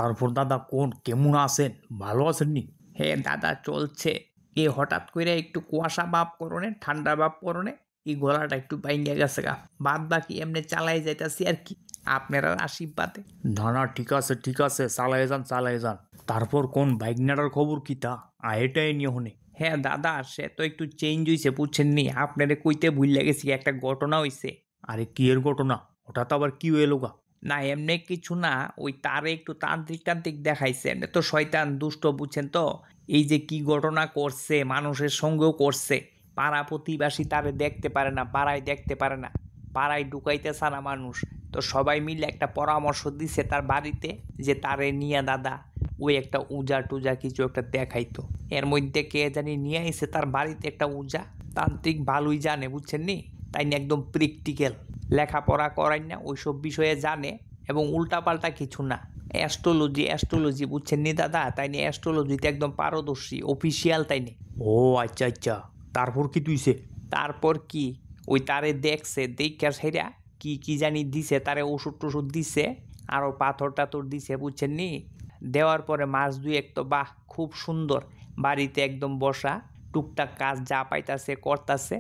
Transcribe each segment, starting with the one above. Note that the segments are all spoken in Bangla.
তারপর দাদা কোন কেমন আছেন? ভালো আছেননি? হ্যাঁ দাদা চলছে। এ হঠাৎ করে একটু কুয়াশা ভাব করনে, ঠান্ডা ভাব করনে, এই গলাটা একটু বাইঙ্গা গেছে গা। বাদ বাকি এমনি চালাই যাইতাছি আর কি, আপনার আশীর্বাদে। না না, ঠিক আছে, চালায়ে যান চালায়ে যান। তারপর কোন বাইকনাটার খবর কি তা? এটাই নিয়ে হনে। হ্যাঁ দাদা সে তো একটু চেঞ্জ হইছে বুঝছেন নি, আপনারে কইতে ভুইল্লা গেছি, একটা ঘটনা হইছে। আরে কি এর ঘটনা? হঠাৎ আবার কি হইলো গা? না এমনি কিছু না, ওই তারে একটু তান্ত্রিক টান্ত্রিক দেখাইছে, এমনি তো শয়তান দুষ্ট বুঝছেন তো। এই যে কি ঘটনা করছে, মানুষের সঙ্গেও করছে। পাড়া প্রতিবাসী তারে দেখতে পারে না, পাড়ায় দেখতে পারে না, পাড়ায় ঢুকাইতেছে না মানুষ। তো সবাই মিলে একটা পরামর্শ দিছে তার বাড়িতে, যে তারে নিয়ে দাদা ওই একটা উজা টুজা কিছু একটা দেখাইতো। এর মধ্যে কে জানি নিয়ে আইছে তার বাড়িতে একটা উজা। তান্ত্রিক ভালোই জানে বুঝছেন নি, তাই না একদম প্র্যাকটিক্যাল, লেখাপড়া করাই না, ওইসব বিষয়ে জানে এবং উল্টাপাল্টা কিছু না। অ্যাস্ট্রোলজি বুঝছেন নি দাদা, তাই নিয়ে অ্যাস্ট্রোলজিতে একদম পারদর্শী, অফিসিয়াল তাই নিয়ে। ও আচ্ছা, তারপর কি তুইছে? তারপর কি, ওই তারে দেখছে, দেখা সেরা কি কি জানি দিছে তারে, ওষুধ টষুধ দিছে, আরও পাথর টাথর দিছে বুঝছেন নি। দেওয়ার পরে মাস দুই এক তো বাহ খুব সুন্দর, বাড়িতে একদম বসা, টুকটাক কাজ যা পাইতাছে করতাছে,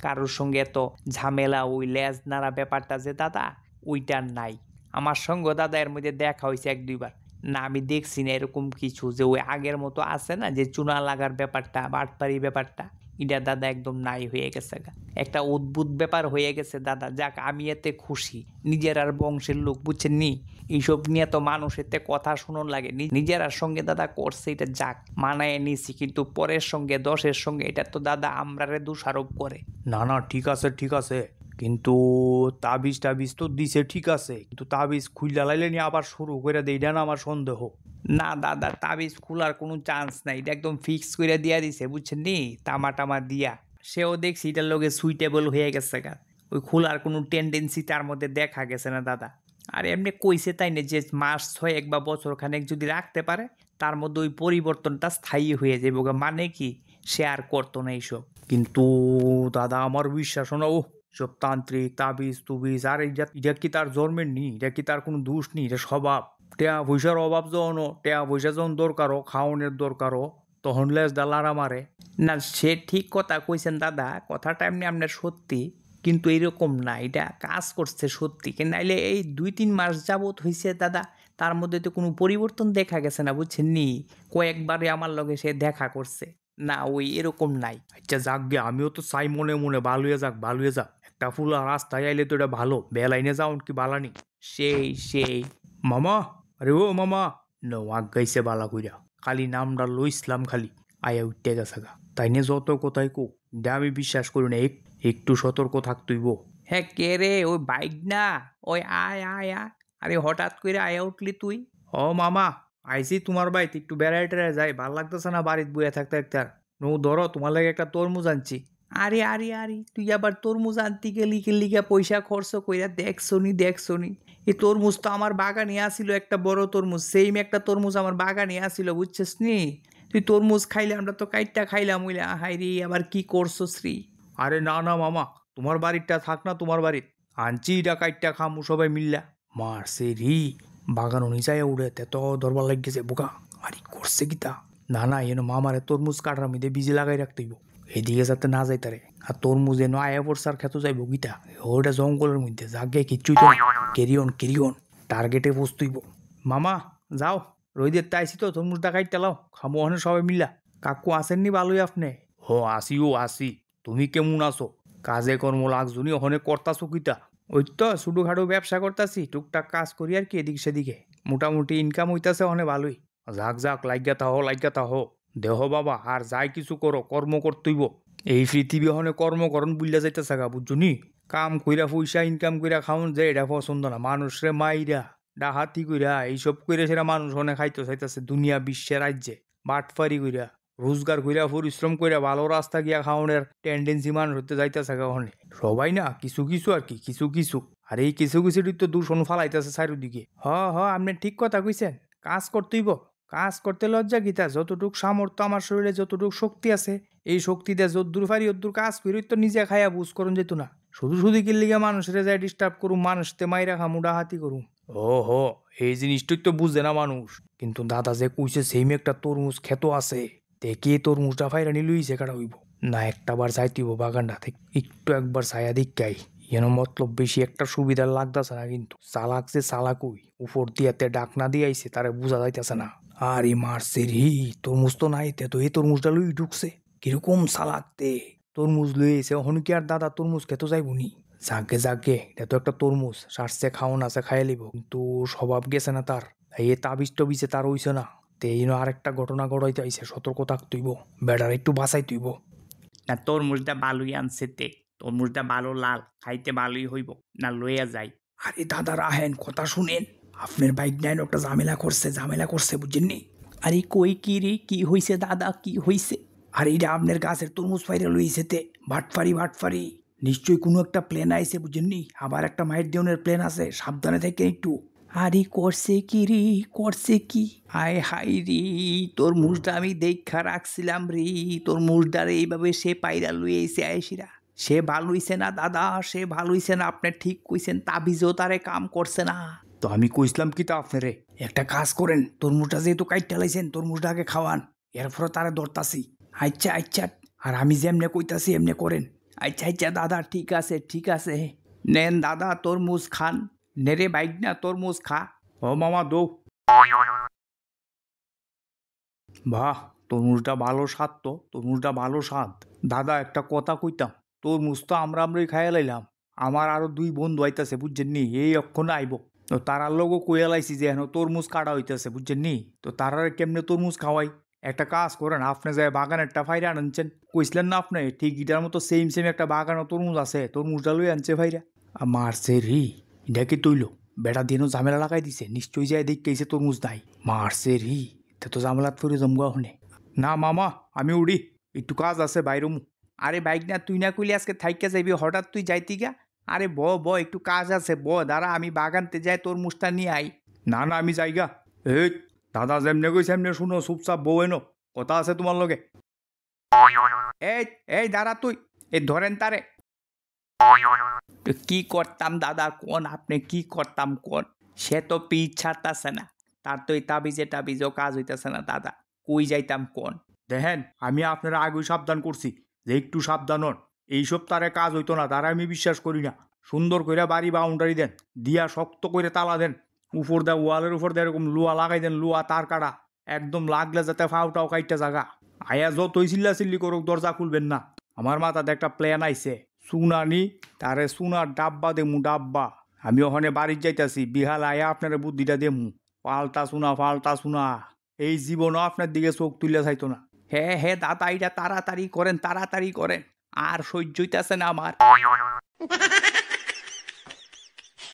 কারোর সঙ্গে এত ঝামেলা ওই লেজ নাড়া ব্যাপারটা যে দাদা ওইটা নাই। আমার সঙ্গে দাদা এর মধ্যে দেখা হয়েছে এক দুইবার। না আমি দেখছি না এরকম কিছু যে ওই আগের মতো আছে না, যে চুনা লাগার ব্যাপারটা, বাটপারি ব্যাপারটা, এটা দাদা একদম নাই হয়ে গেছে গা। একটা অদ্ভুত ব্যাপার হয়ে গেছে দাদা, যাক আমি এতে খুশি। নিজের আর বংশের লোক বুঝছেন নি, এইসব নিয়ে তো মানুষ এতে কথা শুনুন লাগে, নিজের আর সঙ্গে দাদা করছে এটা যাক মানায় নিছি, কিন্তু পরের সঙ্গে দশের সঙ্গে এটা তো দাদা আমরারে দোষারোপ করে। না না, ঠিক আছে, কিন্তু তাবিজ তো দিছে ঠিক আছে, কিন্তু তাবিজ খুইলা লাইলে নিয়ে আবার শুরু করে দেই, এটা না আমার সন্দেহ। না দাদা তাবিজ খোলার কোনো চান্স নাই, এটা একদম ফিক্স করে দিয়া দিছে বুঝছেন নি, তামা টামা দিয়া। সেও দেখছি এটার লগে সুইটেবল হয়ে গেছে গা, ওই খোলার কোনো টেন্ডেন্সি তার মধ্যে দেখা গেছে না দাদা। আর এমনি কইছে তাই না, যে মাস 6 বা বছর খানেক যদি রাখতে পারে, তার মধ্যে ওই পরিবর্তনটা স্থায়ী হয়ে যাবে গা। মানে কি, সে আর করতো না এইসব। কিন্তু দাদা আমার বিশ্বাস না, ও সব তান্ত্রিক তাবিজ তুবিজ আর এটা কি তার জন্মের নি? এটা কি তার কোনো দোষ নি? এটা স্বভাব। টেয়া পয়সার অভাব যখন টেয়া পয়সা যখন দরকারও, খাওয়ানোর দরকারও, তখন লেজ দা লাড়া মারে। না সে ঠিক কথা কইছেন দাদা, কথাটা এমনি আপনার সত্যি, কিন্তু এরকম না, এটা কাজ করছে সত্যি, কিন্তু নাইলে এই 2-3 মাস যাবত হইছে দাদা, তার মধ্যে তো কোনো পরিবর্তন দেখা গেছে না বুঝছেন নি। কয়েকবারে আমার লগে সে দেখা করছে, না ওই এরকম নাই। আচ্ছা যাক গে, আমিও তো চাই মনে মনে ভালো হয়ে যাক, ভালো হয়ে যাক। একটা ফুলা রাস্তায় আইলে তো এটা ভালো, বেলাইনে যাওন কি বালানি। সেই মামা, আরে ও মামা, নওয়াক গাইছে বালা কইরা, খালি নামটা লইছিলাম খালি, আয়া উঠতে গেছে গা। তাই নিয়ে যত কোথায় কো, এটা আমি বিশ্বাস করি না, একটু সতর্ক থাকতেইব। হ্যাঁ কে রে, ওই বাইক না, ওই আয় আয় আয়, আরে হঠাৎ করে আয়া উঠলি তুই। ও মামা, আইসি তোমার বাড়িতে একটু বেড়াই টেড়াই যাই, ভাল লাগতেছে না বাড়িতে বইয়া থাকতে থাকতে আর। নো ধরো তোমার লাগে একটা তরমুজ আনছি। আরে তুই আবার তরমুজ আনতে গেলি কি লিগা, পয়সা খরচ কইরা দেখছনি। এই তরমুজ তো আমার বাগানে আসিল, একটা বড় তরমুজ, সেইম একটা তরমুজ আমার বাগানে আসিল বুঝছিস নি। তুই তরমুজ খাইলে, আমরা তো কাইটটা খাইলাম হইলে, হাই রে আবার কি করছো শ্রী। আরে না না মামা, তোমার বাড়িটা থাক না, তোমার বাড়ির আনছি এটা কাইটটা খামু সবাই মিল্লা। মারছে রি, বাগান নিচাইয়া উড়ে তে তো ধরবার লাগিয়েছে বোকা। আরে করছে কিতা? না না, এনো মামারে তরমুজ কাটার মধ্যে বীজ লাগাই রাখতেইব, এদিকে যাতে না যাই তারে। আর তরমুজ এনো আয়া পড়সার খেত যাইব গীতা, ওটা জঙ্গলের মধ্যে জাগে কিচ্ছুই তো কেরিয়ন টার্গেটে বসতুইব। মামা যাও, রইদের তাইছি তো তরমুজটা কাইটটা লাও, খামো ওখানে সবাই মিল্লা। কাকু আসেননি ভালোই আপনি? হ আসি। তুমি কেমন আছো? কাজে কর্ম লাগজুনি ওখানে করতাছো কিতা? ওই তো ছোটোখাটো ব্যবসা করতাছি, টুকটাক কাজ করি আর কি এদিক সেদিকে, মোটামুটি ইনকাম হইতাছে ওখানে ভালোই। যাক লাগিয়া তাহো দেহ বাবা, আর যাই কিছু করো কর্ম করতেইব। এই পৃথিবী ওখানে কর্মকরণ বুঝলা যাইতেছে গা, বুঝছো নি? কাম কইরা পয়সা ইনকাম কইরা খাওন যে এটা পছন্দ না, মানুষরে মাইরা ডাহাতি কইরা এইসব কইরা সেরা মানুষ অনেক খাইতে চাইতেছে দুনিয়া বিশ্বের রাজ্যে। বাটফারি কইরা রোজগার কইরা পরিশ্রম কইরা ভালো রাস্তা গিয়া খাওনের টেন্ডেন্সি মানুষ হতে যাইতেছে ওখানে। সবাই না কিছু আর কি, কিছু। আর এই কিছুরই তো দূষণ ফালাইতেছে চারিদিকে। আপনি ঠিক কথা কইছেন, কাজ করতেইব। কাজ করতে লজ্জা গীতা, যতটুক সামর্থ্য আমার শরীরে, যতটুক শক্তি আছে, এই শক্তি দিয়ে যদ্দূর পারি অদ্দূর কাজ করি, তো নিজে খাইয়া বুঝ করুন যেত না। শুধু কিল্লিগা মানুষের যায় ডিস্টার্ব করুম, মানুষতে মাইরা খামু ডাহাতি করুম। ও হো, এই জিনিসটাই তো বুঝে না মানুষ। কিন্তু দাদা যে কইছে সেম একটা তরমুজ ক্ষেত আছে, তে কে তরমুজটা ফাইরা নিলইছে কাটা হইব না? একটা বার চাইতেইব বাগানটা থেকে একটু একবার ছায়া দিকাই যেন মতলব বেশি একটা সুবিধা লাগতেছে না। কিন্তু চালাক যে চালাকুই, উপর দিয়াতে ডাক না দিয়াইছে তারে বোঝা যাইতেছে না। আরে মারছে রে, তরমুজ তো নাই, তে তো এই তরমুজটা লই ঢুকছে। কিরকম চালাকতে তরমুজ লইছে, হন কি আর দাদা তরমুজ খেতে যাইব নি? যাকে যাকে, এটা তো একটা তরমুজ, সারছে খাওন আছে খাইয়া লিব, কিন্তু স্বভাব গেছে না তার। এই তাবিজ টবিজে তার হইছে না। তে এই আরেকটা ঘটনা ঘটাইতে আইছে, সতর্ক থাকতেইব, বেড়ার একটু বাঁচাইতেইব। না তরমুজটা ভালোই আনছে তে, তরমুজটা ভালো লাল, খাইতে ভালোই হইব, না লইয়া যাই। আরে দাদা রাহেন, কথা শুনেন। আপনার বাইক নাই একটা ঝামেলা করছে বুঝছেন নি? আরে কই কি রে, কি হইছে দাদা, কি হইছে? আর এইটা আপনার গাছের তরমুজ ফাইরা লইছে তে, ভাটফারি নিশ্চয়ই কোনো একটা প্লেন আইছে বুঝছেন নি? আবার একটা মাইর দেওনের প্লেন আছে, সাবধানে থাকেন একটু। আরে করছে কি রে, করছে কি? আয় হাই রে, তোর মুজটা আমি দেখা রাখছিলাম রে, তোর মুজটারে এইভাবে সে পাইরা লুইয়েছে আইসিরা। সে ভালো হইছে না দাদা, সে ভালো হইছে না, আপনি ঠিক কইছেন, তাবিজও তারে কাম করছে না। তো আমি কইছিলাম কি তা আপনারে, একটা কাজ করেন, তরমুজটা যেহেতু কাইটটা লাইছেন, তরমুজটা আগে খাওয়ান, এরপরে তারে ধরতাছি। আচ্ছা আচ্ছা, আর আমি যেমনে কইতাছি এমনে করেন। আচ্ছা আচ্ছা দাদা, ঠিক আছে ঠিক আছে, নেন দাদা তরমুজ খান, নেরে বাইক না তরমুজ খা। ও মামা দৌ। বাহ, তরমুজটা ভালো স্বাদ, তো তরমুজটা ভালো স্বাদ। দাদা একটা কথা কইতাম, তরমুজ তো আমরাই খাইয়া লাইলাম, আমার আরো দুই বন্ধু আইতাছে বুঝছেন নি, এই অক্ষণে আইব। তো তারার লোকও কইয়া লাইছি যে এখন তরমুজ কাটা হইতেছে বুঝছেন নি, তো তারার কেমনে তরমুজ খাওয়াই? একটা কাজ করেন, আপনি যায় বাগান একটা ফাইরা আনছেন, কইছিলেন না আপনি ঠিক ইটার মতো সেম একটা বাগানও তরমুজ আছে, তরমুজটা লই আনছে ভাইরা। মারছে রি, এটা কি তৈল? বেটা দিনও ঝামেলা লাগাই দিছে, নিশ্চয়ই যায় দেখেছে তরমুজ নাই। মারছে রি, তা তো ঝামেলাত ফিরে জমগা হনে। না মামা, আমি উড়ি, একটু কাজ আছে বাইরমু। আরে বাইক না তুই না কইলি আজকে থাইকা যাইবি, হঠাৎ তুই যাইতি গা? আরে ব একটু কাজ আছে, দাঁড়া আমি বাগানতে যাই তোর মুসটা নিয়ে আই। না না, আমি যাইগা। এই দাদা যেমনে কইছে এমনে শুনো, চুপচাপ বউ এনো, কথা আছে তোমার লগে। এই এই দাঁড়া তুই, এই ধরেন তারে। তো কি করতাম দাদা কোন, আপনি কি করতাম কোন? সে তো পিছ ছাড়তাছে না, তার তো এই তাবিজেও কাজ হইতাছে না দাদা, কই যাইতাম কোন? দেখেন, আমি আপনারা আগেই সাবধান করছি যে একটু সাবধান হন, এইসব তারে কাজ হইতো না, তারা আমি বিশ্বাস করি না। সুন্দর কইরা বাড়ি বাউন্ডারি দেন, দিয়া শক্ত করে তালা দেন, উপর দেয় ওয়ালের উপর দিয়ে এরকম লুয়া লাগাই দেন, লুয়া তার কাটা, একদম লাগলে যাতে ফাউটাও কাইটটা জাগা। আয়া যতই চিল্লি করুক দরজা খুলবেন না। আমার মাথাতে একটা প্ল্যান আইছে, সুনানি তারে সুনার ডাব্বা দেমু, ডাব্বা। আমি ওখানে বাড়ির যাইতাছি, বিহাল আয়া আপনার বুদ্ধিটা দেমু, ফালতা শুনা, এই জীবনও আপনার দিকে চোখ তুলে চাইতো না। হ্যাঁ হ্যাঁ দাদা, এটা তাড়াতাড়ি করেন, তাড়াতাড়ি করেন, আর সহ্য হইতাছে না আমার।